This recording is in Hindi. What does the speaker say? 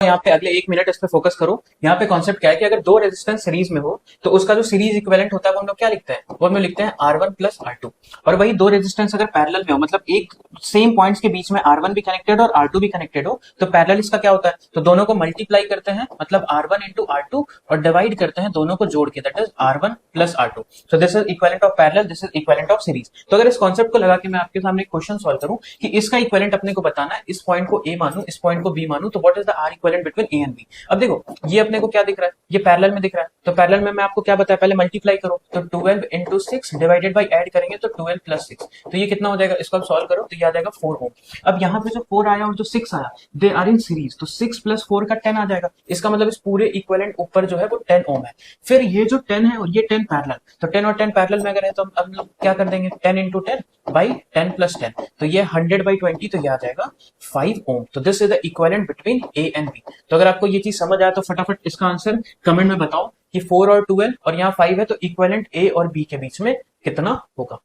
यहाँ पे अगले 1 मिनट इस पे फोकस करो। यहाँ पे कॉन्सेप्ट क्या है कि अगर दो रेजिस्टेंस सीरीज में हो तो उसका जो सीरीज इक्विवेलेंट होता है वो हम लोग क्या लिखते हैं, वो हम लोग लिखते हैं R1 प्लस R2। और वही दो रेजिस्टेंस अगर पैरेलल में हो, मतलब एक सेम पॉइंट्स के बीच में R1 भी कनेक्टेड और R2 भी कनेक्टेड हो, तो पैरेलल इसका क्या होता है, तो दोनों को मल्टीप्लाई करते हैं, मतलब R1 इंटू R2, और डिवाइड करते हैं दोनों को जोड़ के, that is R1 plus R2। So this is equivalent of parallel, this is equivalent of series. तो अगर इस कॉन्सेप्ट को लगा के मैं आपके सामने क्वेश्चन सॉल्व करूं कि इसका इक्विवेलेंट अपने को बताना है, इस पॉइंट को A मानूं, इस पॉइंट को B मानूं, तो what is the R equivalent between A and B। अब देखो ये अपने को क्या दिख रहा है, ये पैरेलल में दिख रहा है, तो पैरेलल में मैं आपको क्या बताया, पहले मल्टीप्लाई करो, तो 12 इंटू 6 डिवाइडेड बाई ऐड करेंगे तो 12 प्लस 6, तो ये कितना हो जाएगा, इसको आप सॉल्व करो तो ये आ जाएगा 4 ओम। अब यहाँ पे जो 4 आया और जो 6 आया, दे आर इन सीरीज, तो 6 प्लस 4 का 10 आ जाएगा। इसका मतलब इस पूरे इक्विवेलेंट ऊपर जो है वो 10 ओम है। फिर ये जो 10 है और ये 10 पैरेलल, तो 10 और 10 पैरेलल में अगर है तो हम लोग क्या कर देंगे, 10 इंटू 10 बाई 10 प्लस 10, तो ये 100 बाई 20, तो ये आ जाएगा 5 ओम। तो this is the equivalent between A and B। तो अगर आपको ये चीज समझ आया तो फटाफट इसका आंसर कमेंट में बताओ कि 4 और 12 और यहाँ 5 है, तो इक्विवेलेंट A और B के बीच में कितना होगा।